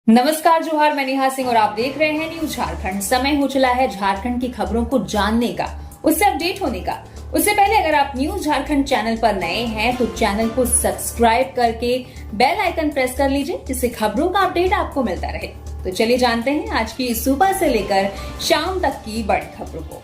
नमस्कार, जोहार। मैं नेहा सिंह और आप देख रहे हैं न्यूज झारखंड। समय हो चला है झारखंड की खबरों को जानने का, उससे अपडेट होने का। उससे पहले अगर आप न्यूज झारखंड चैनल पर नए हैं तो चैनल को सब्सक्राइब करके बेल आइकन प्रेस कर लीजिए, जिससे खबरों का अपडेट आपको मिलता रहे। तो चलिए जानते हैं आज की सुबह से लेकर शाम तक की बड़ी खबरों को।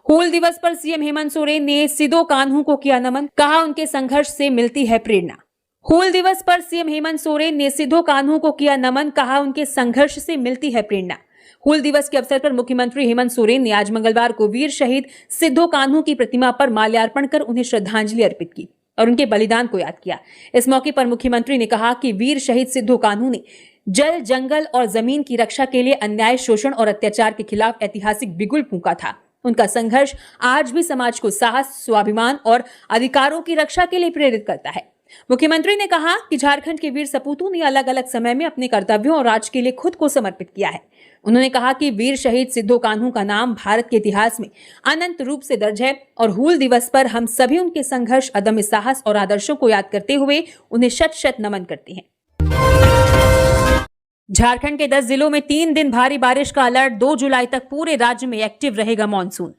हूल दिवस पर सीएम हेमंत सोरेन ने सिदो कान्हू को किया नमन, कहा उनके संघर्ष से मिलती है प्रेरणा। हूल दिवस पर सीएम हेमंत सोरेन ने सिदो कान्हू को किया नमन, कहा उनके संघर्ष से मिलती है प्रेरणा। हूल दिवस के अवसर पर मुख्यमंत्री हेमंत सोरेन ने आज मंगलवार को वीर शहीद सिदो कान्हू की प्रतिमा पर माल्यार्पण कर उन्हें श्रद्धांजलि अर्पित की और उनके बलिदान को याद किया। इस मौके पर मुख्यमंत्री ने कहा कि वीर शहीद सिदो कान्हू ने जल, जंगल और जमीन की रक्षा के लिए अन्याय, शोषण और अत्याचार के खिलाफ ऐतिहासिक बिगुल फूंका था। उनका संघर्ष आज भी समाज को साहस, स्वाभिमान और अधिकारों की रक्षा के लिए प्रेरित करता है। मुख्यमंत्री ने कहा कि झारखंड के वीर सपूतों ने अलग अलग समय में अपने कर्तव्यों और राज के लिए खुद को समर्पित किया है। उन्होंने कहा कि वीर शहीद सिदो कान्हू का नाम भारत के इतिहास में अनंत रूप से दर्ज है और हूल दिवस पर हम सभी उनके संघर्ष, अदम्य साहस और आदर्शों को याद करते हुए उन्हें शत शत नमन करते हैं। झारखंड के 10 जिलों में 3 दिन भारी बारिश का अलर्ट। 2 जुलाई तक पूरे राज्य में एक्टिव रहेगा मॉनसून।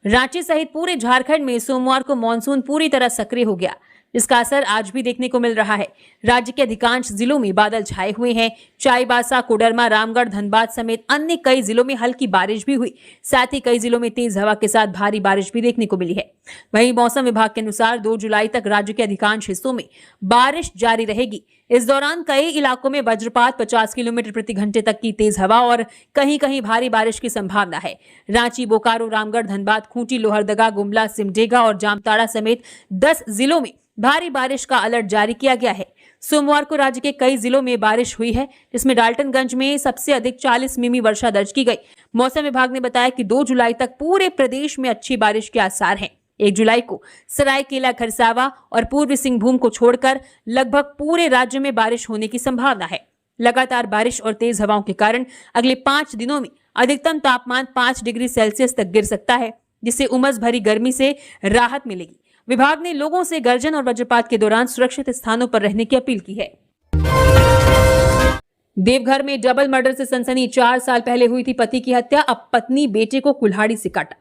रांची सहित पूरे झारखंड में सोमवार को मॉनसून पूरी तरह सक्रिय हो गया, जिसका असर आज भी देखने को मिल रहा है। राज्य के अधिकांश जिलों में बादल छाए हुए हैं। चाईबासा, कोडरमा, रामगढ़, धनबाद समेत अन्य कई जिलों में हल्की बारिश भी हुई। साथ ही कई जिलों में तेज हवा के साथ भारी बारिश भी देखने को मिली है। वहीं मौसम विभाग के अनुसार 2 जुलाई तक राज्य के अधिकांश हिस्सों में बारिश जारी रहेगी। इस दौरान कई इलाकों में वज्रपात, 50 किलोमीटर प्रति घंटे तक की तेज हवा और कहीं कहीं भारी बारिश की संभावना है। रांची, बोकारो, रामगढ़, धनबाद, खूंटी, लोहरदगा, गुमला, सिमडेगा और जामताड़ा समेत 10 जिलों में भारी बारिश का अलर्ट जारी किया गया है। सोमवार को राज्य के कई जिलों में बारिश हुई है, जिसमें डाल्टनगंज में सबसे अधिक 40 मिमी वर्षा दर्ज की गई। मौसम विभाग ने बताया कि 2 जुलाई तक पूरे प्रदेश में अच्छी बारिश के आसार हैं। 1 जुलाई को सरायकेला, खरसावा और पूर्वी सिंहभूम को छोड़कर लगभग पूरे राज्य में बारिश होने की संभावना है। लगातार बारिश और तेज हवाओं के कारण अगले 5 दिनों में अधिकतम तापमान 5 डिग्री सेल्सियस तक गिर सकता है, जिससे उमस भरी गर्मी से राहत मिलेगी। विभाग ने लोगों से गर्जन और वज्रपात के दौरान सुरक्षित स्थानों पर रहने की अपील की है। देवघर में डबल मर्डर से सनसनी। 4 साल पहले हुई थी पति की हत्या, अब पत्नी बेटे को कुल्हाड़ी से काटा।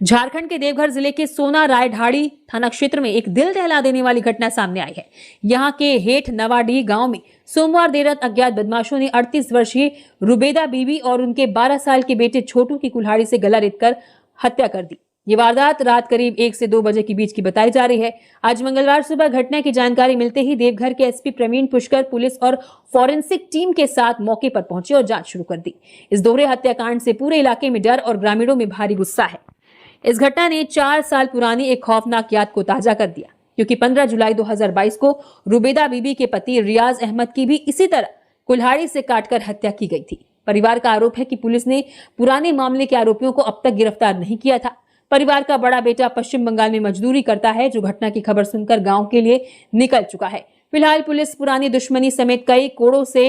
झारखंड के देवघर जिले के सोना रायढाड़ी थाना क्षेत्र में एक दिल दहला देने वाली घटना सामने आई है। यहां के हेठ नवाडीह गांव में सोमवार देर रात अज्ञात बदमाशों ने 38 वर्षीय रुबेदा बीबी और उनके 12 साल के बेटे छोटू की कुल्हाड़ी से गला रेतकर हत्या कर दी। ये वारदात रात करीब 1 से 2 बजे के बीच की बताई जा रही है। आज मंगलवार सुबह घटना की जानकारी मिलते ही देवघर के एसपी प्रवीण पुष्कर पुलिस और फॉरेंसिक टीम के साथ मौके पर पहुंचे और जांच शुरू कर दी। इस दोहरे हत्याकांड से पूरे इलाके में डर और ग्रामीणों में भारी गुस्सा है। इस घटना ने 4 साल पुरानी एक खौफनाक याद को ताजा कर दिया, क्योंकि 15 जुलाई 2022 को रुबेदा बीबी के पति रियाज अहमद की भी इसी तरह कुल्हाड़ी से काटकर हत्या की गई थी। परिवार का आरोप है कि पुलिस ने पुराने मामले के आरोपियों को अब तक गिरफ्तार नहीं किया था। परिवार का बड़ा बेटा पश्चिम बंगाल में मजदूरी करता है, जो घटना की खबर सुनकर गांव के लिए निकल चुका है। फिलहाल पुलिस पुरानी दुश्मनी समेत कई कोणों से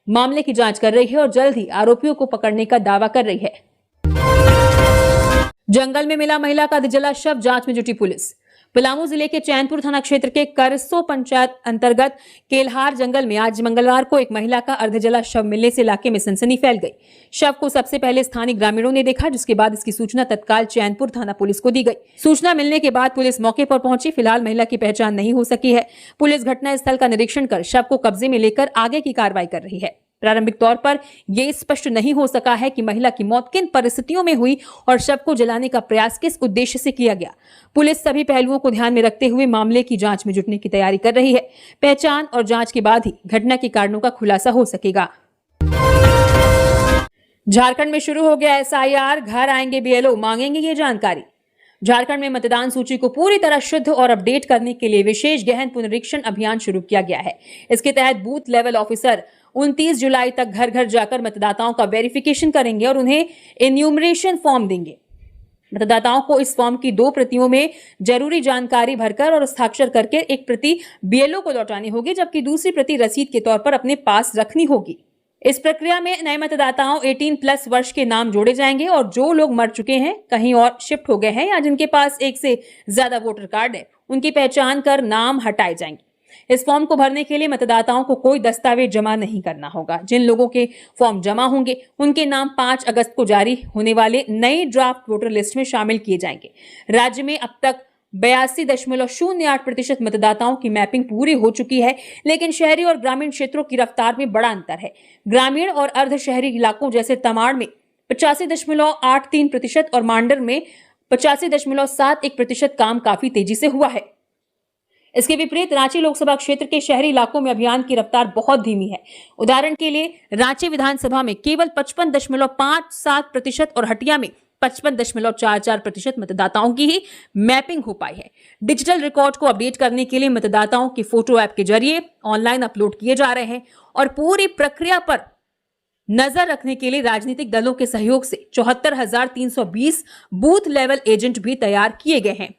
मामले की जांच कर रही है और जल्द ही आरोपियों को पकड़ने का दावा कर रही है। जंगल में मिला महिला का जला शव, जांच में जुटी पुलिस। पलामू जिले के चैनपुर थाना क्षेत्र के करसो पंचायत अंतर्गत केलहार जंगल में आज मंगलवार को एक महिला का अर्धजला शव मिलने से इलाके में सनसनी फैल गई। शव को सबसे पहले स्थानीय ग्रामीणों ने देखा, जिसके बाद इसकी सूचना तत्काल चैनपुर थाना पुलिस को दी गई। सूचना मिलने के बाद पुलिस मौके पर पहुंची। फिलहाल महिला की पहचान नहीं हो सकी है। पुलिस घटनास्थल का निरीक्षण कर शव को कब्जे में लेकर आगे की कार्रवाई कर रही है। प्रारंभिक तौर पर यह स्पष्ट नहीं हो सका है कि महिला की मौत किन परिस्थितियों में हुई और शव को जलाने का प्रयास किस उद्देश्य से किया गया। पुलिस सभी पहलुओं को ध्यान में रखते हुए मामले की जांच में जुटने की तैयारी कर रही है। पहचान और जांच के बाद ही घटना के कारणों का खुलासा हो सकेगा। झारखंड में शुरू हो गया एसआईआर, घर आएंगे बीएलओ, मांगेंगे ये जानकारी। झारखंड में मतदान सूची को पूरी तरह शुद्ध और अपडेट करने के लिए विशेष गहन पुनरीक्षण अभियान शुरू किया गया है। इसके तहत बूथ लेवल ऑफिसर 29 जुलाई तक घर घर जाकर मतदाताओं का वेरिफिकेशन करेंगे और उन्हें एन्यूमरेशन फॉर्म देंगे। मतदाताओं को इस फॉर्म की 2 प्रतियों में जरूरी जानकारी भरकर और हस्ताक्षर करके एक प्रति बीएलओ को लौटानी होगी, जबकि दूसरी प्रति रसीद के तौर पर अपने पास रखनी होगी। इस प्रक्रिया में नए मतदाताओं 18+ वर्ष के नाम जोड़े जाएंगे और जो लोग मर चुके हैं, कहीं और शिफ्ट हो गए हैं या जिनके पास एक से ज्यादा वोटर कार्ड है, उनकी पहचान कर नाम हटाए जाएंगे। इस फॉर्म को भरने के लिए मतदाताओं को कोई दस्तावेज जमा नहीं करना होगा। जिन लोगों के फॉर्म जमा होंगे उनके नाम 5 अगस्त को जारी होने वाले नई ड्राफ्ट वोटर लिस्ट में शामिल किए जाएंगे। राज्य में अब तक 82.08% मतदाताओं की मैपिंग पूरी हो चुकी है, लेकिन शहरी और ग्रामीण क्षेत्रों की रफ्तार में बड़ा अंतर है। ग्रामीण और अर्ध शहरी इलाकों जैसे तमाड़ में 85.83% और मांडर में 85.71% काम काफी तेजी से हुआ है। इसके विपरीत रांची लोकसभा क्षेत्र के शहरी इलाकों में अभियान की रफ्तार बहुत धीमी है। उदाहरण के लिए रांची विधानसभा में केवल 55.57% और हटिया में 55.44% मतदाताओं की ही मैपिंग हो पाई है। डिजिटल रिकॉर्ड को अपडेट करने के लिए मतदाताओं की फोटो ऐप के जरिए ऑनलाइन अपलोड किए जा रहे हैं और पूरी प्रक्रिया पर नजर रखने के लिए राजनीतिक दलों के सहयोग से 74,320 बूथ लेवल एजेंट भी तैयार किए गए हैं।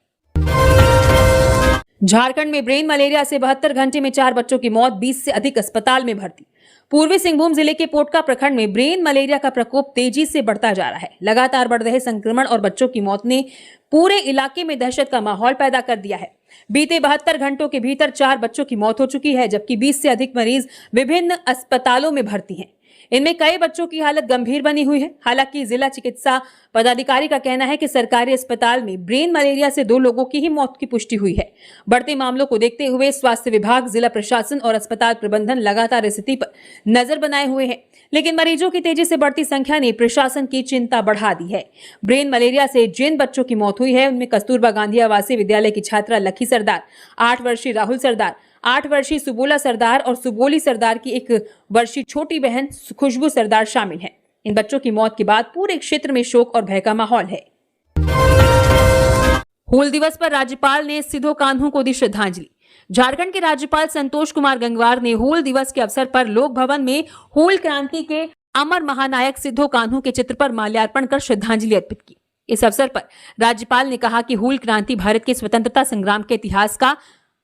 झारखंड में ब्रेन मलेरिया से 72 घंटे में 4 बच्चों की मौत, 20 से अधिक अस्पताल में भर्ती। पूर्वी सिंहभूम जिले के पोटका प्रखंड में ब्रेन मलेरिया का प्रकोप तेजी से बढ़ता जा रहा है। लगातार बढ़ रहे संक्रमण और बच्चों की मौत ने पूरे इलाके में दहशत का माहौल पैदा कर दिया है। बीते 72 घंटों के भीतर 4 बच्चों की मौत हो चुकी है, जबकि 20 से अधिक मरीज विभिन्न अस्पतालों में भर्ती हैं। इनमें कई बच्चों की हालत गंभीर बनी हुई है। हालांकि जिला चिकित्सा पदाधिकारी का कहना है कि सरकारी अस्पताल में ब्रेन मलेरिया से 2 लोगों की ही मौत की पुष्टि हुई है। बढ़ते मामलों को देखते हुए स्वास्थ्य विभाग, जिला प्रशासन और अस्पताल प्रबंधन लगातार स्थिति पर नजर बनाए हुए हैं, लेकिन मरीजों की तेजी से बढ़ती संख्या ने प्रशासन की चिंता बढ़ा दी है। ब्रेन मलेरिया से जिन बच्चों की मौत हुई है उनमें कस्तूरबा गांधी आवासीय विद्यालय की छात्रा लखी सरदार, 8 वर्षीय राहुल सरदार, 8 वर्षीय सुबोला सरदार और सुबोली सरदार की 1 वर्षीय छोटी बहन खुशबू सरदार शामिल हैं। इन बच्चों की मौत के बाद पूरे क्षेत्र में शोक और भय का माहौल है। हूल दिवस पर राज्यपाल ने सिद्धो कान्हू को दी श्रद्धांजलि। झारखंड के राज्यपाल संतोष कुमार गंगवार ने हूल दिवस के अवसर पर लोक भवन में हूल क्रांति के अमर महानायक सिद्धो कान्हू के चित्र पर माल्यार्पण कर श्रद्धांजलि अर्पित की। इस अवसर पर राज्यपाल ने कहा कि हूल क्रांति भारत के स्वतंत्रता संग्राम के इतिहास का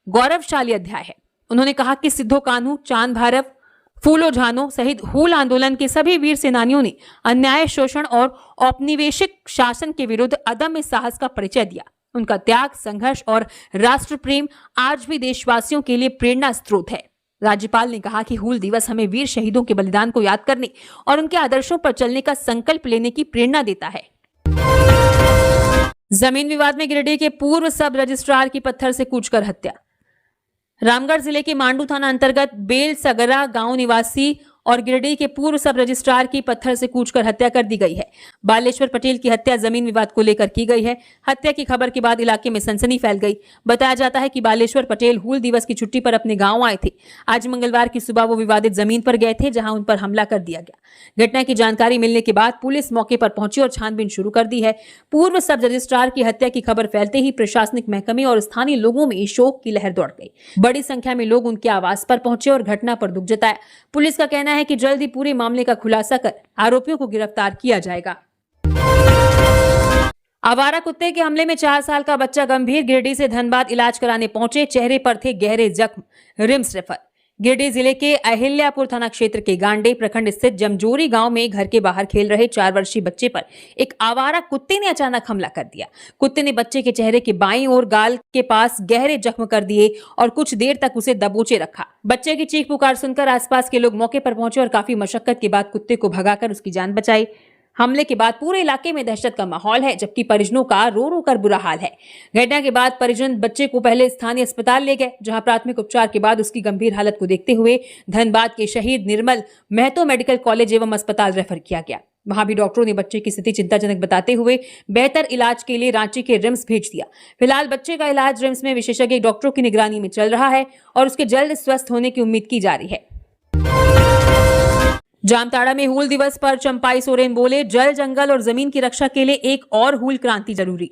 गौरवशाली अध्याय है। उन्होंने कहा कि सिद्धो कान्हू, चांद भारव, फूलो झानो सहित हूल आंदोलन के सभी वीर सेनानियों ने अन्याय, शोषण और औपनिवेशिक शासन के विरुद्ध अदम्य साहस का परिचय दिया। उनका त्याग, संघर्ष और राष्ट्र प्रेम आज भी देशवासियों के लिए प्रेरणा स्रोत है। राज्यपाल ने कहा कि हूल दिवस हमें वीर शहीदों के बलिदान को याद करने और उनके आदर्शों पर चलने का संकल्प लेने की प्रेरणा देता है। जमीन विवाद में गिरिडीह के पूर्व सब रजिस्ट्रार की पत्थर से कूचकर हत्या। रामगढ़ जिले के मांडू थाना अंतर्गत बेल सगरा गांव निवासी और गिरिडीह के पूर्व सब रजिस्ट्रार की पत्थर से कूचकर हत्या कर दी गई है। बालेश्वर पटेल की हत्या जमीन विवाद को लेकर की गई है। हत्या की खबर के बाद इलाके में सनसनी फैल गई। बताया जाता है कि बालेश्वर पटेल हूल दिवस की छुट्टी पर अपने गांव आए थे। आज मंगलवार की सुबह वो विवादित जमीन पर गए थे, जहां उन पर हमला कर दिया गया। घटना की जानकारी मिलने के बाद पुलिस मौके पर पहुंची और छानबीन शुरू कर दी है। पूर्व सब रजिस्ट्रार की हत्या की खबर फैलते ही प्रशासनिक महकमे और स्थानीय लोगों में शोक की लहर दौड़ गई। बड़ी संख्या में लोग उनके आवास पर पहुंचे और घटना पर दुख जताया। पुलिस का कहना है कि जल्द ही पूरे मामले का खुलासा कर आरोपियों को गिरफ्तार किया जाएगा। आवारा कुत्ते के हमले में 4 साल का बच्चा गंभीर, गिरिडीह से धनबाद इलाज कराने पहुंचे, चेहरे पर थे गहरे जख्म, रिम्स रेफर। गिरिडीह जिले के अहिल्यापुर थाना क्षेत्र के गांडे प्रखंड स्थित जमजोरी गांव में घर के बाहर खेल रहे 4 वर्षीय बच्चे पर एक आवारा कुत्ते ने अचानक हमला कर दिया। कुत्ते ने बच्चे के चेहरे के बाईं ओर गाल के पास गहरे जख्म कर दिए और कुछ देर तक उसे दबोचे रखा। बच्चे की चीख पुकार सुनकर आसपास के लोग मौके पर पहुंचे और काफी मशक्कत के बाद कुत्ते को भगाकर उसकी जान बचाई। हमले के बाद पूरे इलाके में दहशत का माहौल है, जबकि परिजनों का रो रो कर बुरा हाल है। घटना के बाद परिजन बच्चे को पहले स्थानीय अस्पताल ले गए, जहां प्राथमिक उपचार के बाद उसकी गंभीर हालत को देखते हुए धनबाद के शहीद निर्मल महतो मेडिकल कॉलेज एवं अस्पताल रेफर किया गया। वहां भी डॉक्टरों ने बच्चे की स्थिति चिंताजनक बताते हुए बेहतर इलाज के लिए रांची के रिम्स भेज दिया। फिलहाल बच्चे का इलाज रिम्स में विशेषज्ञ डॉक्टरों की निगरानी में चल रहा है और उसके जल्द स्वस्थ होने की उम्मीद की जा रही है। जामताड़ा में हूल दिवस पर चंपाई सोरेन बोले, जल, जंगल और जमीन की रक्षा के लिए एक और हूल क्रांति जरूरी।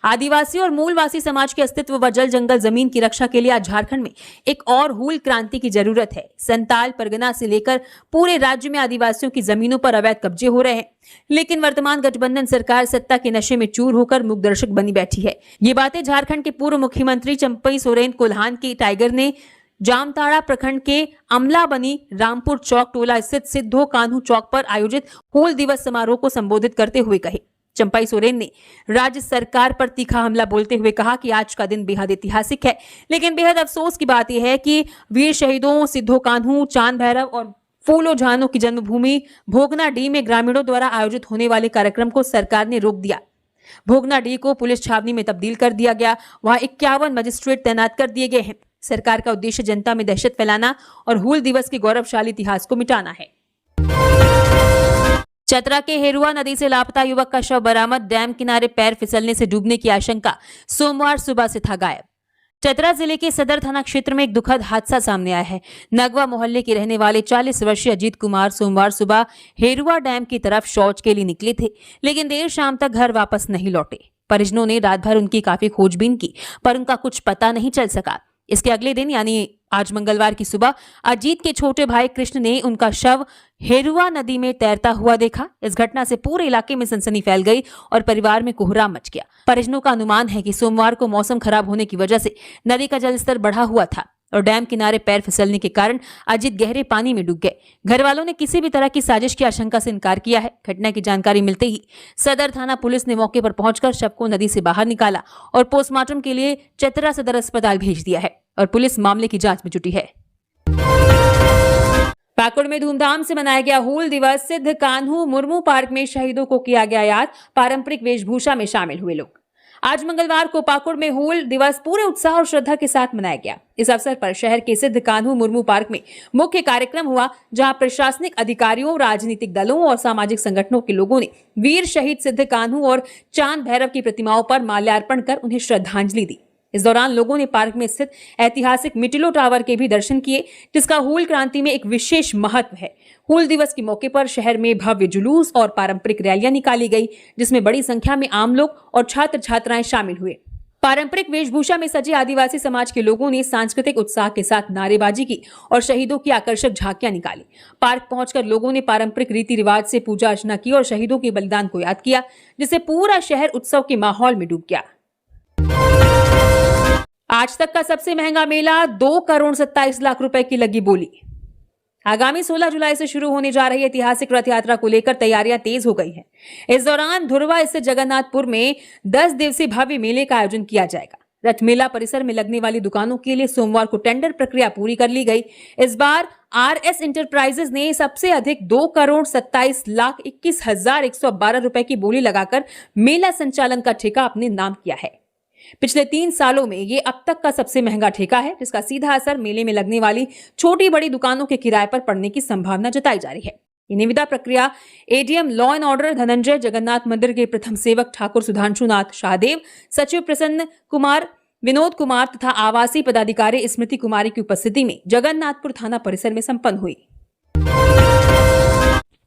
आदिवासी और मूलवासी समाज के अस्तित्व व जल, जंगल, जमीन की रक्षा के लिए आज झारखंड में एक और हूल क्रांति की जरूरत है। संताल परगना से लेकर पूरे राज्य में आदिवासियों की जमीनों पर अवैध कब्जे हो रहे हैं, लेकिन वर्तमान गठबंधन सरकार सत्ता के नशे में चूर होकर मूकदर्शक बनी बैठी है। ये बातें झारखंड के पूर्व मुख्यमंत्री चंपाई सोरेन कोल्हान के टाइगर ने जामताड़ा प्रखंड के अमला बनी रामपुर चौक टोला स्थित सिद्धो कान्हू चौक पर आयोजित हूल दिवस समारोह को संबोधित करते हुए कही। चंपाई सोरेन ने राज्य सरकार पर तीखा हमला बोलते हुए कहा कि आज का दिन बेहद ऐतिहासिक है, लेकिन बेहद अफसोस की बात यह है कि वीर शहीदों सिद्धो कान्हू, चांद भैरव और फूलो झानो की जन्मभूमि भोगनाडीह में ग्रामीणों द्वारा आयोजित होने वाले कार्यक्रम को सरकार ने रोक दिया। भोगनाडीह को पुलिस छावनी में तब्दील कर दिया गया। वहां 51 मजिस्ट्रेट तैनात कर दिए गए हैं। सरकार का उद्देश्य जनता में दहशत फैलाना और हूल दिवस के गौरवशाली इतिहास को मिटाना है। चतरा के हेरुआ नदी से लापता युवक का शव बरामद। डैम किनारे पैर फिसलने से डूबने की आशंका। सोमवार सुबह से था गायब। चतरा जिले के सदर थाना क्षेत्र में एक दुखद हादसा सामने आया है। नगवा मोहल्ले के रहने वाले 40 वर्षीय अजीत कुमार सोमवार सुबह हेरुआ डैम की तरफ शौच के लिए निकले थे, लेकिन देर शाम तक घर वापस नहीं लौटे। परिजनों ने रात भर उनकी काफी खोजबीन की, पर उनका कुछ पता नहीं चल सका। इसके अगले दिन यानी आज मंगलवार की सुबह अजीत के छोटे भाई कृष्ण ने उनका शव हेरुआ नदी में तैरता हुआ देखा। इस घटना से पूरे इलाके में सनसनी फैल गई और परिवार में कोहराम मच गया। परिजनों का अनुमान है कि सोमवार को मौसम खराब होने की वजह से नदी का जलस्तर बढ़ा हुआ था और डैम किनारे पैर फिसलने के कारण अजीत गहरे पानी में डूब गए। घर वालों ने किसी भी तरह की साजिश की आशंका से इनकार किया है। घटना की जानकारी मिलते ही सदर थाना पुलिस ने मौके पर पहुंचकर शव को नदी से बाहर निकाला और पोस्टमार्टम के लिए चतरा सदर अस्पताल भेज दिया है और पुलिस मामले की जांच में जुटी है। पाकुड़ में धूमधाम से मनाया गया हूल दिवस। सिद्ध कान्हू मुर्मू पार्क में शहीदों को किया गया याद। पारंपरिक वेशभूषा में शामिल हुए लोग। आज मंगलवार को पाकुड़ में हूल दिवस पूरे उत्साह और श्रद्धा के साथ मनाया गया। इस अवसर पर शहर के सिद्ध कान्हू मुर्मू पार्क में मुख्य कार्यक्रम हुआ, जहां प्रशासनिक अधिकारियों, राजनीतिक दलों और सामाजिक संगठनों के लोगों ने वीर शहीद सिद्ध कान्हू और चांद भैरव की प्रतिमाओं पर माल्यार्पण कर उन्हें श्रद्धांजलि दी। इस दौरान लोगों ने पार्क में स्थित ऐतिहासिक मिटिलो टावर के भी दर्शन किए, जिसका हूल क्रांति में एक विशेष महत्व है। हूल दिवस के मौके पर शहर में भव्य जुलूस और पारंपरिक रैलियां निकाली गई, जिसमें बड़ी संख्या में आम लोग और छात्र छात्राएं शामिल हुए। पारंपरिक वेशभूषा में सजे आदिवासी समाज के लोगों ने सांस्कृतिक उत्साह के साथ नारेबाजी की और शहीदों की आकर्षक झांकियां निकाली। पार्क पहुंचकर लोगों ने पारंपरिक रीति रिवाज से पूजा अर्चना की और शहीदों के बलिदान को याद किया, जिससे पूरा शहर उत्सव के माहौल में डूब गया। आज तक का सबसे महंगा मेला 2 करोड़ 27 लाख रुपए की लगी बोली। आगामी 16 जुलाई से शुरू होने जा रही ऐतिहासिक रथ यात्रा को लेकर तैयारियां तेज हो गई हैं। इस दौरान धुरवा स्थित जगन्नाथपुर में 10 दिवसीय भव्य मेले का आयोजन किया जाएगा। रथ मेला परिसर में लगने वाली दुकानों के लिए सोमवार को टेंडर प्रक्रिया पूरी कर ली गई। इस बार RS इंटरप्राइजेज ने सबसे अधिक 2 करोड़ 27 लाख 21,112 रुपए की बोली लगाकर मेला संचालन का ठेका अपने नाम किया है। पिछले 3 सालों में ये अब तक का सबसे महंगा ठेका है, जिसका सीधा असर मेले में लगने वाली छोटी बड़ी दुकानों के किराए पर पड़ने की संभावना जताई जा रही है। ये निविदा प्रक्रिया ADM law and order Dhananjay, Jagannath मंदिर के प्रथम सेवक ठाकुर सुधांशुनाथ शाहदेव, सचिव प्रसन्न कुमार, विनोद कुमार तथा आवासीय पदाधिकारी स्मृति कुमारी की उपस्थिति में जगन्नाथपुर थाना परिसर में संपन्न हुई।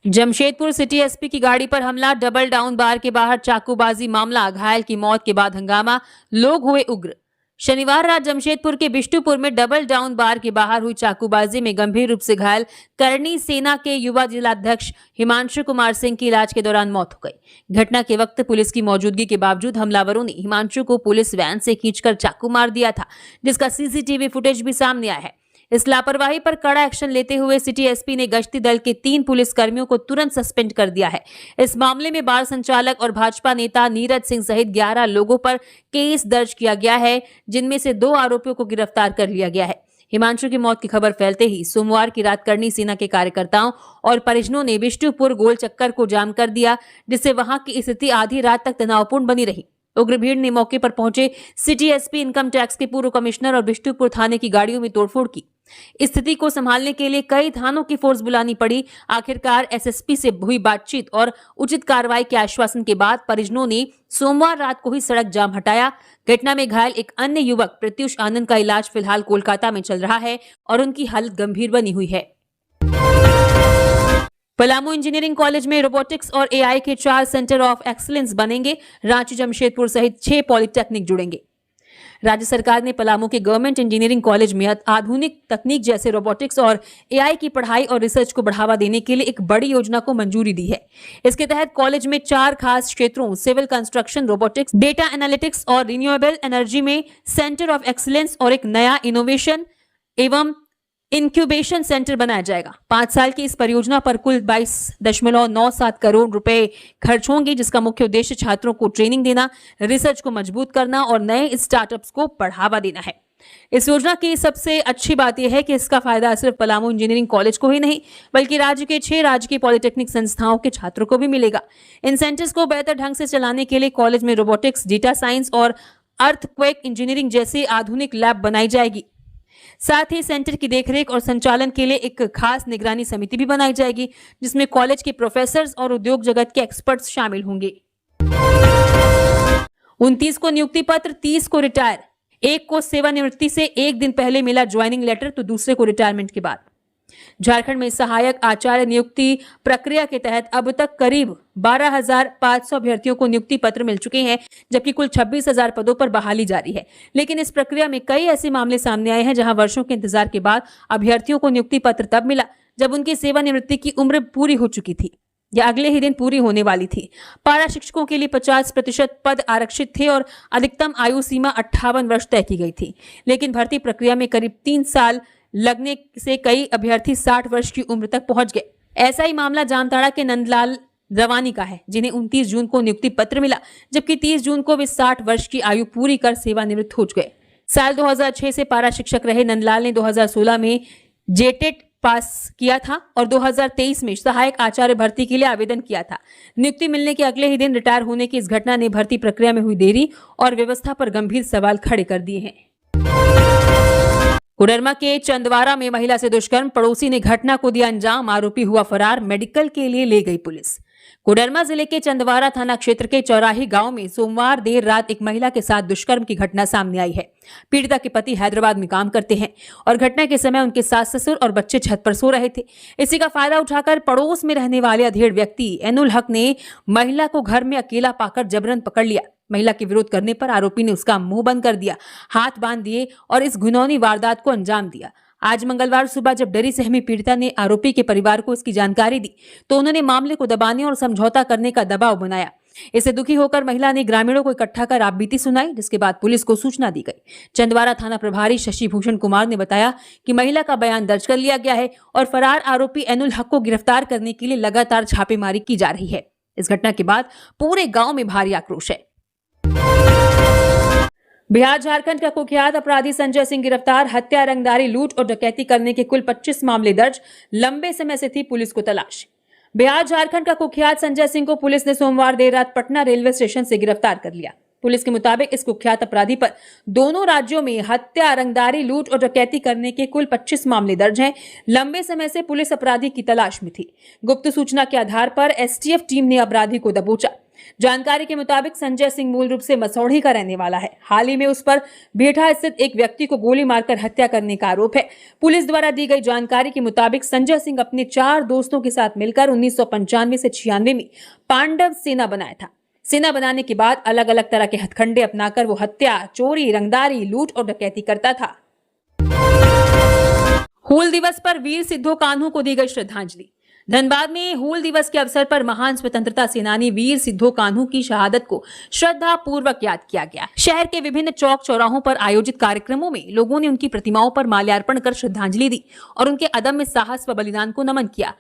जमशेदपुर सिटी SP की गाड़ी पर हमला। डबल डाउन बार के बाहर चाकूबाजी मामला। घायल की मौत के बाद हंगामा, लोग हुए उग्र। शनिवार रात जमशेदपुर के बिष्टुपुर में डबल डाउन बार के बाहर हुई चाकूबाजी में गंभीर रूप से घायल करनी सेना के युवा जिलाध्यक्ष हिमांशु कुमार सिंह की इलाज के दौरान मौत हो गई। घटना के वक्त पुलिस की मौजूदगी के बावजूद हमलावरों ने हिमांशु को पुलिस वैन से खींचकर चाकू मार दिया था, जिसका CCTV फुटेज भी सामने आया है। इस लापरवाही पर कड़ा एक्शन लेते हुए सिटी SP ने गश्ती दल के 3 पुलिस कर्मियों को तुरंत सस्पेंड कर दिया है। इस मामले में बार संचालक और भाजपा नेता नीरज सिंह सहित 11 लोगों पर केस दर्ज किया गया है, जिनमें से 2 आरोपियों को गिरफ्तार कर लिया गया है। हिमांशु की मौत की खबर फैलते ही सोमवार की रात करनी सेना के कार्यकर्ताओं और परिजनों ने बिष्टुपुर गोल चक्कर को जाम कर दिया, जिससे वहां की स्थिति आधी रात तक तनावपूर्ण बनी रही। उग्र भीड़ ने मौके पर पहुंचे सिटी SP, इनकम टैक्स के पूर्व कमिश्नर और बिष्टुपुर थाने की गाड़ियों में तोड़फोड़ की। स्थिति को संभालने के लिए कई थानों की फोर्स बुलानी पड़ी। आखिरकार SSP से हुई बातचीत और उचित कार्रवाई के आश्वासन के बाद परिजनों ने सोमवार रात को ही सड़क जाम हटाया। घटना में घायल एक अन्य युवक प्रत्युष आनंद का इलाज फिलहाल कोलकाता में चल रहा है और उनकी हालत गंभीर बनी हुई है। पलामू इंजीनियरिंग कॉलेज में रोबोटिक्स और AI के 4 सेंटर ऑफ एक्सीलेंस बनेंगे। रांची, जमशेदपुर सहित 6 पॉलिटेक्निक जुड़ेंगे। राज्य सरकार ने पलामू के गवर्नमेंट इंजीनियरिंग कॉलेज में आधुनिक तकनीक जैसे रोबोटिक्स और AI की पढ़ाई और रिसर्च को बढ़ावा देने के लिए एक बड़ी योजना को मंजूरी दी है। इसके तहत कॉलेज में 4 खास क्षेत्रों civil construction, robotics, data analytics और रिन्यूएबल एनर्जी में सेंटर ऑफ एक्सीलेंस और एक नया इनोवेशन एवं इंक्यूबेशन सेंटर बनाया जाएगा। 5 साल की इस परियोजना पर कुल 22.97 करोड़ रुपए खर्च होंगे, जिसका मुख्य उद्देश्य छात्रों को ट्रेनिंग देना, रिसर्च को मजबूत करना और नए स्टार्टअप्स को बढ़ावा देना है। इस योजना की सबसे अच्छी बात यह है कि इसका फायदा सिर्फ पलामू इंजीनियरिंग कॉलेज को ही नहीं, बल्कि राज्य के 6 राजकीय पॉलिटेक्निक संस्थाओं के छात्रों को भी मिलेगा। इन सेंटर्स को बेहतर ढंग से चलाने के लिए कॉलेज में रोबोटिक्स, डेटा साइंस और अर्थक्वेक इंजीनियरिंग जैसी आधुनिक लैब बनाई जाएगी। साथ ही सेंटर की देखरेख और संचालन के लिए एक खास निगरानी समिति भी बनाई जाएगी, जिसमें कॉलेज के प्रोफेसर्स और उद्योग जगत के एक्सपर्ट्स शामिल होंगे। 29 को नियुक्ति पत्र, 30 को रिटायर। एक को सेवानिवृत्ति से एक दिन पहले मिला ज्वाइनिंग लेटर, तो दूसरे को रिटायरमेंट के बाद। झारखंड में सहायक आचार्य नियुक्ति प्रक्रिया के तहत अब तक करीब 12,500 अभ्यर्थियों को नियुक्ति पत्र मिल चुके हैं, जबकि कुल 26,000 पदों पर बहाली जारी है। लेकिन इस प्रक्रिया में कई ऐसे मामले सामने आए हैं जहां वर्षों के इंतजार के बाद अभ्यर्थियों को नियुक्ति पत्र तब मिला जब उनकी सेवानिवृत्ति की उम्र पूरी हो चुकी थी या अगले ही दिन पूरी होने वाली थी। पारा शिक्षकों के लिए 50% पद आरक्षित थे और अधिकतम आयु सीमा 58 वर्ष तय की गई थी। लेकिन भर्ती प्रक्रिया में करीब 3 साल लगने से कई अभ्यर्थी 60 वर्ष की उम्र तक पहुंच गए। ऐसा ही मामला जामताड़ा के नंदलाल रवानी का है, जिन्हें 29 जून को नियुक्ति पत्र मिला, जबकि 30 जून को वे 60 वर्ष की आयु पूरी कर सेवानिवृत्त हो गए। साल 2006 से पारा शिक्षक रहे नंदलाल ने 2016 में जेटेट पास किया था और 2023 में सहायक आचार्य भर्ती के लिए आवेदन किया था। नियुक्ति मिलने के अगले ही दिन रिटायर होने की इस घटना ने भर्ती प्रक्रिया में हुई देरी और व्यवस्था पर गंभीर सवाल खड़े कर दिए हैं। कोडरमा के चंदवारा में महिला से दुष्कर्म, पड़ोसी ने घटना को दिया अंजाम, आरोपी हुआ फरार, मेडिकल के लिए ले गई पुलिस। कोडरमा जिले के चंदवारा थाना क्षेत्र के चौराही गांव में सोमवार देर रात एक महिला के साथ दुष्कर्म की घटना सामने आई है। पीड़िता के पति हैदराबाद में काम करते हैं और घटना के समय उनके सास ससुर और बच्चे छत पर सो रहे थे। इसी का फायदा उठाकर पड़ोस में रहने वाले अधेड़ व्यक्ति एनुल हक ने महिला को घर में अकेला पाकर जबरन पकड़ लिया। महिला के विरोध करने पर आरोपी ने उसका मुंह बंद कर दिया, हाथ बांध दिए और इस घिनौनी वारदात को अंजाम दिया। आज मंगलवार सुबह जब डरी सहमी पीड़िता ने आरोपी के परिवार को इसकी जानकारी दी तो उन्होंने मामले को दबाने और समझौता करने का दबाव बनाया। इससे दुखी होकर महिला ने ग्रामीणों को इकट्ठा कर आपबीती सुनाई, जिसके बाद पुलिस को सूचना दी गई। चंदवारा थाना प्रभारी शशि भूषण कुमार ने बताया कि महिला का बयान दर्ज कर लिया गया है और फरार आरोपी एनुल हक को गिरफ्तार करने के लिए लगातार छापेमारी की जा रही है। इस घटना के बाद पूरे गांव में भारी आक्रोश है। बिहार झारखंड का कुख्यात अपराधी संजय सिंह गिरफ्तार, हत्या, रंगदारी, लूट और डकैती करने के कुल 25 मामले दर्ज, लंबे समय से थी पुलिस को तलाश। बिहार झारखंड का कुख्यात संजय सिंह को पुलिस ने सोमवार देर रात पटना रेलवे स्टेशन से गिरफ्तार कर लिया। पुलिस के मुताबिक इस कुख्यात अपराधी पर दोनों राज्यों में हत्या, रंगदारी, लूट और डकैती करने के कुल 25 मामले दर्ज हैं। लंबे समय से पुलिस अपराधी की तलाश में थी। गुप्त सूचना के आधार पर एसटीएफ टीम ने अपराधी को दबोचा। जानकारी के मुताबिक संजय सिंह मूल रूप से मसौढ़ी का रहने वाला है। हाल ही में उस पर भेठा स्थित एक व्यक्ति को गोली मारकर हत्या करने का आरोप है। पुलिस द्वारा दी गई जानकारी के मुताबिक संजय सिंह अपने 4 दोस्तों के साथ मिलकर 1995 से 96 में पांडव सेना बनाया था। सेना बनाने के बाद अलग अलग तरह के हथकंडे अपनाकर वो हत्या, चोरी, रंगदारी, लूट और डकैती करता था। हूल दिवस पर वीर सिद्धो कान्हू को दी गई श्रद्धांजलि। धनबाद में हूल दिवस के अवसर पर महान स्वतंत्रता सेनानी वीर सिद्धो कान्हू की शहादत को श्रद्धा पूर्वक याद किया गया। शहर के विभिन्न चौक चौराहों पर आयोजित कार्यक्रमों में लोगों ने उनकी प्रतिमाओं पर माल्यार्पण कर श्रद्धांजलि दी और उनके अदम्य साहस व बलिदान को नमन किया।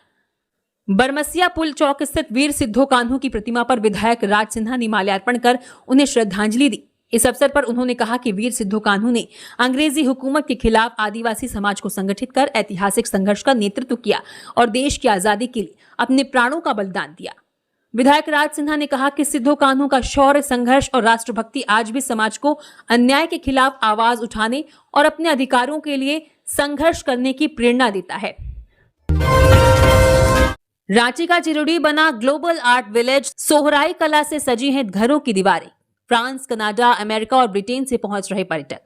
बरमसिया पुल चौक स्थित वीर सिद्धो कान्हू की प्रतिमा पर विधायक राज सिन्हा ने माल्यार्पण कर उन्हें श्रद्धांजलि दी। इस अवसर पर उन्होंने कहा कि वीर सिद्धो कान्हू ने अंग्रेजी हुकूमत के खिलाफ आदिवासी समाज को संगठित कर ऐतिहासिक संघर्ष का नेतृत्व किया और देश की आजादी के लिए अपने प्राणों का बलिदान दिया। विधायक राज सिन्हा ने कहा कि सिद्धो कान्हू का शौर्य, संघर्ष और राष्ट्रभक्ति आज भी समाज को अन्याय के खिलाफ आवाज उठाने और अपने अधिकारों के लिए संघर्ष करने की प्रेरणा देता है। रांची का चिरुडी बना ग्लोबल आर्ट विलेज। सोहराई कला से सजी हैं घरों की दीवारें। फ्रांस, कनाडा, अमेरिका और ब्रिटेन से पहुंच रहे पर्यटक।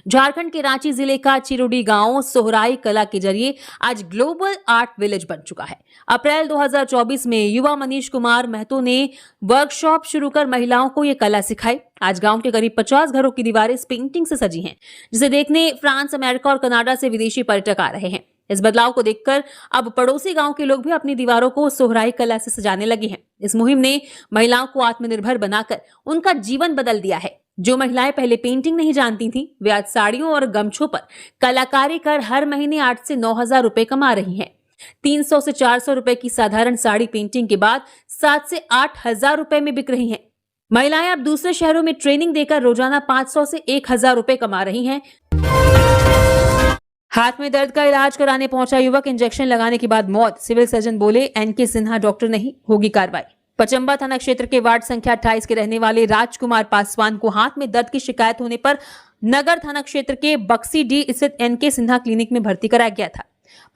झारखंड के रांची जिले का चिरुडी गांव सोहराई कला के जरिए आज ग्लोबल आर्ट विलेज बन चुका है। अप्रैल 2024 में युवा मनीष कुमार महतो ने वर्कशॉप शुरू कर महिलाओं को ये कला सिखाई। आज गांव के करीब 50 घरों की दीवारें इस पेंटिंग से सजी हैं, जिसे देखने फ्रांस, अमेरिका और कनाडा से विदेशी पर्यटक आ रहे हैं। इस बदलाव को देखकर अब पड़ोसी गांव के लोग भी अपनी दीवारों को सोहराई कला से सजाने लगे हैं। इस मुहिम ने महिलाओं को आत्मनिर्भर बनाकर उनका जीवन बदल दिया है। जो महिलाएं पहले पेंटिंग नहीं जानती थीं, वे आज साड़ियों और गमछों पर कलाकारी कर हर महीने 8 से 9,000 रुपए कमा रही हैं। 300 से 400 रुपए की साधारण साड़ी पेंटिंग के बाद 7 से 8,000 रुपए में बिक रही हैं। महिलाएं अब दूसरे शहरों में ट्रेनिंग देकर रोजाना 500 से 1,000 रुपए कमा रही हैं। हाथ में दर्द का इलाज कराने पहुंचा युवक, इंजेक्शन लगाने के बाद मौत। सिविल सर्जन बोले, एनके सिन्हा डॉक्टर नहीं, होगी कार्रवाई। पचंबा थाना क्षेत्र के वार्ड संख्या 28 के रहने वाले राजकुमार पासवान को हाथ में दर्द की शिकायत होने पर नगर थाना क्षेत्र के बक्सी स्थित एनके सिन्हा क्लिनिक में भर्ती कराया गया था।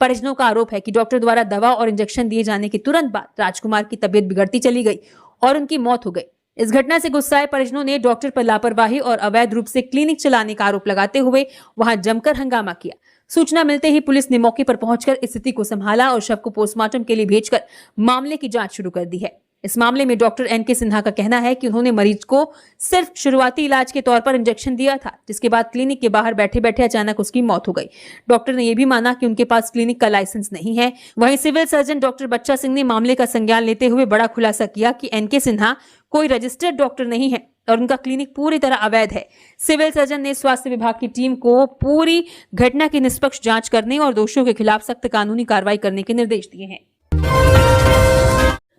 परिजनों का आरोप है कि डॉक्टर द्वारा दवा और इंजेक्शन दिए जाने के तुरंत बाद राजकुमार की तबीयत बिगड़ती चली गई और उनकी मौत हो गई। इस घटना से गुस्साए परिजनों ने डॉक्टर पर लापरवाही और अवैध रूप से क्लिनिक चलाने का आरोप लगाते हुए वहां जमकर हंगामा किया। सूचना मिलते ही पुलिस ने मौके पर पहुंचकर स्थिति को संभाला और शव को पोस्टमार्टम के लिए भेजकर मामले की जांच शुरू कर दी है। इस मामले में डॉक्टर एनके सिन्हा का कहना है कि उन्होंने मरीज को सिर्फ शुरुआती इलाज के तौर पर इंजेक्शन दिया था, जिसके बाद क्लिनिक के बाहर बैठे बैठे अचानक उसकी मौत हो गई। डॉक्टर ने यह भी माना कि उनके पास क्लिनिक का लाइसेंस नहीं है। वहीं सिविल सर्जन डॉक्टर बच्चा सिंह ने मामले का संज्ञान लेते हुए बड़ा खुलासा किया कि एनके सिन्हा कोई रजिस्टर्ड डॉक्टर नहीं है और उनका क्लिनिक पूरी तरह अवैध है। सिविल सर्जन ने स्वास्थ्य विभाग की टीम को पूरी घटना की निष्पक्ष जांच करने और दोषियों के खिलाफ सख्त कानूनी कार्रवाई करने के निर्देश दिए हैं।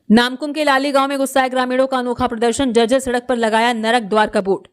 नामकुम के लाली गांव में गुस्साए ग्रामीणों का अनोखा प्रदर्शन, जर्जर सड़क पर लगाया नरक द्वार का बोर्ड।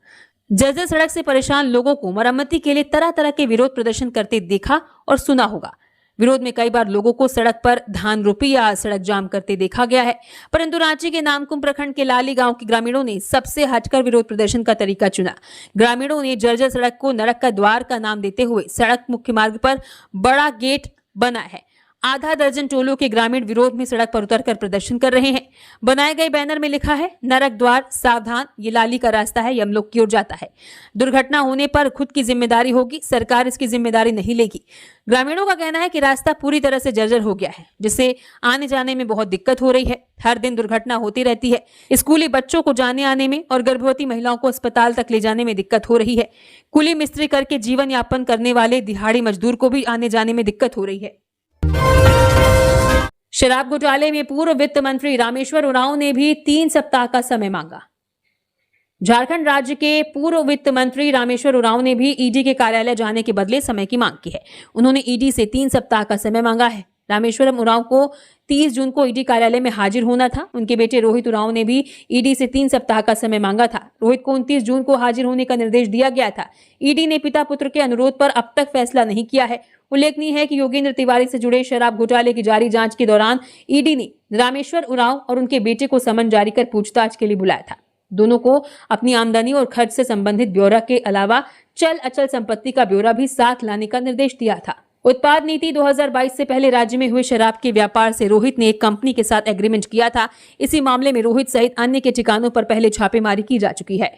जर्जर सड़क से परेशान लोगों को मरम्मती के लिए तरह तरह के विरोध प्रदर्शन करते देखा और सुना होगा। विरोध में कई बार लोगों को सड़क पर धान रोपी या सड़क जाम करते देखा गया है, परंतु रांची के नामकुम प्रखंड के लाली गांव के ग्रामीणों ने सबसे हटकर विरोध प्रदर्शन का तरीका चुना। ग्रामीणों ने जर्जर सड़क को नरक का द्वार का नाम देते हुए सड़क मुख्य मार्ग पर बड़ा गेट बना है। आधा दर्जन टोलों के ग्रामीण विरोध में सड़क पर उतरकर प्रदर्शन कर रहे हैं। बनाए गए बैनर में लिखा है, नरक द्वार सावधान, ये लाली का रास्ता है, यमलोक की ओर जाता है। दुर्घटना होने पर खुद की जिम्मेदारी होगी, सरकार इसकी जिम्मेदारी नहीं लेगी। ग्रामीणों का कहना है कि रास्ता पूरी तरह से जर्जर हो गया है, जिससे आने जाने में बहुत दिक्कत हो रही है। हर दिन दुर्घटना होती रहती है। स्कूली बच्चों को जाने आने में और गर्भवती महिलाओं को अस्पताल तक ले जाने में दिक्कत हो रही है। कुली मिस्त्री करके जीवन यापन करने वाले दिहाड़ी मजदूर को भी आने जाने में दिक्कत हो रही है। शराब घोटाले में पूर्व वित्त मंत्री रामेश्वर उरांव ने भी 3 सप्ताह का समय मांगा। झारखंड राज्य के पूर्व वित्त मंत्री रामेश्वर उरांव ने भी ईडी के कार्यालय जाने के बदले समय की मांग की है। उन्होंने ईडी से 3 सप्ताह का समय मांगा है। रामेश्वरम उरांव को 30 जून को ईडी कार्यालय में हाजिर होना था। उनके बेटे रोहित उरांव ने भी ईडी से 3 सप्ताह का समय मांगा था। रोहित को 29 जून को हाजिर होने का निर्देश दिया गया था। ईडी ने पिता पुत्र के अनुरोध पर अब तक फैसला नहीं किया है। उल्लेखनीय है कि योगेंद्र तिवारी से जुड़े शराब घोटाले की जारी जांच के दौरान ईडी ने रामेश्वर उरांव और उनके बेटे को समन जारी कर पूछताछ के लिए बुलाया था। दोनों को अपनी आमदनी और खर्च से संबंधित ब्यौरा के अलावा चल अचल संपत्ति का ब्यौरा भी साथ लाने का निर्देश दिया था। उत्पाद नीति 2022 से पहले राज्य में हुए शराब के व्यापार से रोहित ने एक कंपनी के साथ एग्रीमेंट किया था। इसी मामले में रोहित सहित अन्य के ठिकानों पर पहले छापेमारी की जा चुकी है।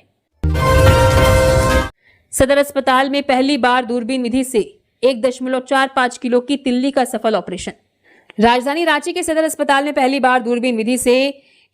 सदर अस्पताल में पहली बार दूरबीन विधि से 1.45 किलो की तिल्ली का सफल ऑपरेशन। राजधानी रांची के सदर अस्पताल में पहली बार दूरबीन विधि से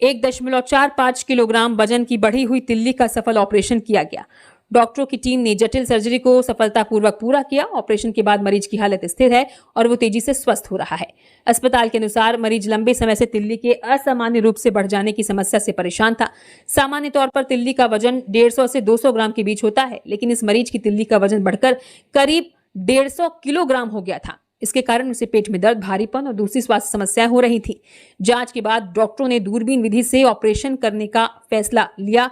1.45 किलोग्राम वजन की बढ़ी हुई तिल्ली का सफल ऑपरेशन किया गया। डॉक्टरों की टीम ने जटिल सर्जरी को सफलतापूर्वक पूरा किया। ऑपरेशन के बाद मरीज की हालत स्थिर है और वो तेजी से स्वस्थ हो रहा है। अस्पताल के अनुसार मरीज लंबे समय से तिल्ली के असामान्य रूप से बढ़ जाने की समस्या से परेशान था। सामान्य तौर पर तिल्ली का वजन 150 से 200 ग्राम के बीच होता है, लेकिन इस मरीज की तिल्ली का वजन बढ़कर करीब 150 किलोग्राम हो गया था। इसके कारण उसे पेट में दर्द, भारीपन और दूसरी स्वास्थ्य समस्याएं हो रही थी। जांच के बाद डॉक्टरों ने दूरबीन विधि से ऑपरेशन करने का फैसला लिया।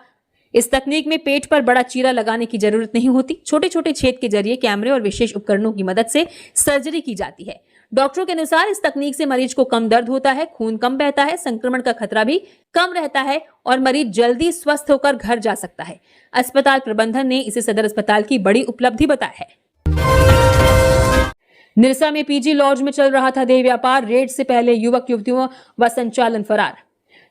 इस तकनीक में पेट पर बड़ा चीरा लगाने की जरूरत नहीं होती। छोटे छोटे छेद के जरिए कैमरे और विशेष उपकरणों की मदद से सर्जरी की जाती है। डॉक्टरों के अनुसार इस तकनीक से मरीज को कम दर्द होता है, खून कम बहता है, संक्रमण का खतरा भी कम रहता है और मरीज जल्दी स्वस्थ होकर घर जा सकता है। अस्पताल प्रबंधन ने इसे सदर अस्पताल की बड़ी उपलब्धि बताया है। निरसा में पीजी लॉज में चल रहा था देह व्यापार। रेड से पहले युवक युवतियों व संचालन फरार।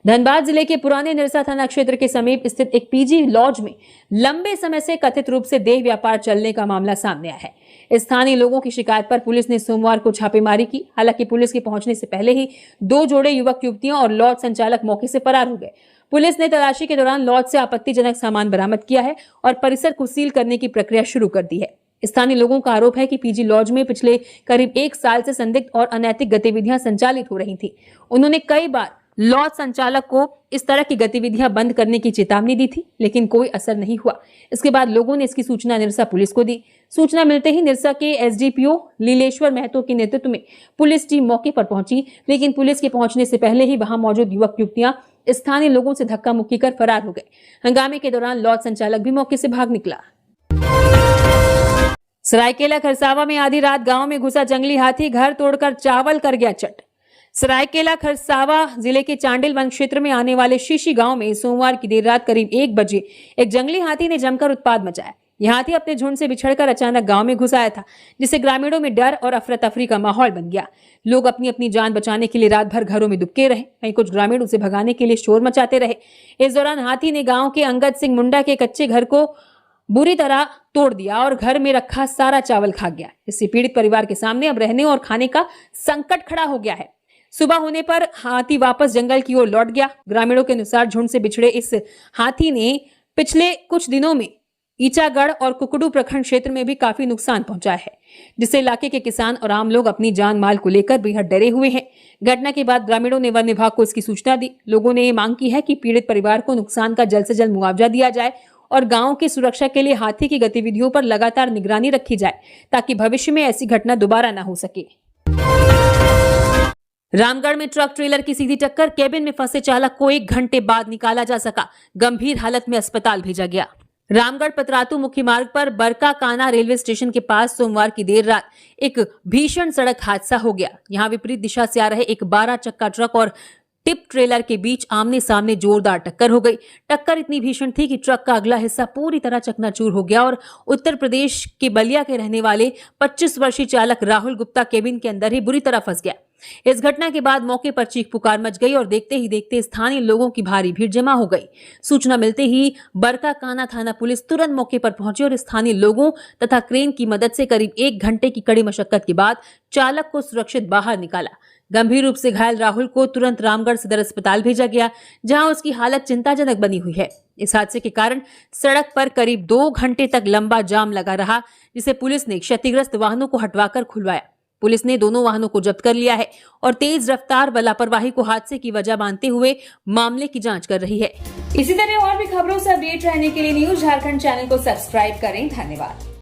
धनबाद जिले के पुराने निरसा थाना क्षेत्र के समीप स्थित एक पीजी लॉज में लंबे समय से कथित रूप से देह व्यापार चलने का मामला सामने आया है। स्थानीय लोगों की शिकायत पर पुलिस ने सोमवार को छापेमारी की। हालांकि पुलिस के पहुंचने से पहले ही 2 जोड़े युवक युवतियों और लॉज संचालक मौके से फरार हो गए। पुलिस ने तलाशी के दौरान लॉज से आपत्तिजनक सामान बरामद किया है और परिसर को सील करने की प्रक्रिया शुरू कर दी है। स्थानीय लोगों का आरोप है कि पीजी लॉज में पिछले करीब 1 साल से संदिग्ध और अनैतिक गतिविधियां संचालित हो रही थी। उन्होंने कई बार लॉज संचालक को इस तरह की गतिविधियां बंद करने की चेतावनी दी थी, लेकिन कोई असर नहीं हुआ। इसके बाद लोगों ने इसकी सूचना निरसा पुलिस को दी। सूचना मिलते ही निरसा के एसडीपीओ लीलेश्वर महतो के नेतृत्व में पुलिस टीम मौके पर पहुंची, लेकिन पुलिस के पहुंचने से पहले ही वहां मौजूद युवक युवतियां स्थानीय लोगों से धक्का मुक्की कर फरार हो गए। हंगामे के दौरान लॉज संचालक भी मौके से भाग निकला। सरायकेला खरसावा में आधी रात गांव में घुसा जंगली हाथी, घर तोड़कर चावल कर गया चट। सरायकेला खरसावा जिले के चांडिल वन क्षेत्र में आने वाले शीशी गांव में सोमवार की देर रात करीब 1 बजे एक जंगली हाथी ने जमकर उत्पात मचाया। यह हाथी अपने झुंड से बिछड़कर अचानक गांव में घुस आया था, जिससे ग्रामीणों में डर और अफरा तफरी का माहौल बन गया। लोग अपनी अपनी जान बचाने के लिए रात भर घरों में दुबके रहे। वहीं कुछ ग्रामीण उसे भगाने के लिए शोर मचाते रहे। इस दौरान हाथी ने गांव के अंगद सिंह मुंडा के कच्चे घर को बुरी तरह तोड़ दिया और घर में रखा सारा चावल खा गया। इससे पीड़ित परिवार के सामने अब रहने और खाने का संकट खड़ा हो गया है। सुबह होने पर हाथी वापस जंगल की ओर लौट गया। ग्रामीणों के अनुसार झुंड से बिछड़े इस हाथी ने पिछले कुछ दिनों में ईचागढ़ और कुकड़ू प्रखंड क्षेत्र में भी काफी नुकसान पहुंचाया है, जिससे इलाके के किसान और आम लोग अपनी जान माल को लेकर बेहद डरे हुए हैं। घटना के बाद ग्रामीणों ने वन विभाग को इसकी सूचना दी। लोगों ने मांग की है कि पीड़ित परिवार को नुकसान का जल्द से जल्द मुआवजा दिया जाए और गांव की सुरक्षा के लिए हाथी की गतिविधियों पर लगातार निगरानी रखी जाए, ताकि भविष्य में ऐसी घटना दोबारा न हो सके। रामगढ़ में ट्रक ट्रेलर की सीधी टक्कर, केबिन में फंसे चालक को 1 घंटे बाद निकाला जा सका, गंभीर हालत में अस्पताल भेजा गया। रामगढ़ पतरातू मुख्य मार्ग पर बरका काना रेलवे स्टेशन के पास सोमवार की देर रात एक भीषण सड़क हादसा हो गया। यहां विपरीत दिशा से आ रहे एक 12 चक्का ट्रक और टिप ट्रेलर के बीच आमने सामने जोरदार टक्कर हो गई। टक्कर इतनी भीषण थी कि ट्रक का अगला हिस्सा पूरी तरह चकनाचूर हो गया और उत्तर प्रदेश के बलिया के रहने वाले 25 वर्षीय चालक राहुल गुप्ता केबिन के अंदर ही बुरी तरह फंस गया। इस घटना के बाद मौके पर चीख पुकार मच गई और देखते ही देखते स्थानीय लोगों की भारी भीड़ जमा हो गई। सूचना मिलते ही बरका काना थाना पुलिस तुरंत मौके पर पहुंची और स्थानीय लोगों तथा क्रेन की मदद से करीब 1 घंटे की कड़ी मशक्कत के बाद चालक को सुरक्षित बाहर निकाला। गंभीर रूप से घायल राहुल को तुरंत रामगढ़ सदर अस्पताल भेजा गया, जहां उसकी हालत चिंताजनक बनी हुई है। इस हादसे के कारण सड़क पर करीब 2 घंटे तक लंबा जाम लगा रहा, जिसे पुलिस ने क्षतिग्रस्त वाहनों को हटवाकर खुलवाया। पुलिस ने दोनों वाहनों को जब्त कर लिया है और तेज रफ्तार व लापरवाही को हादसे की वजह मानते हुए मामले की जांच कर रही है। इसी तरह और भी खबरों से अपडेट रहने के लिए न्यूज झारखंड चैनल को सब्सक्राइब करें। धन्यवाद।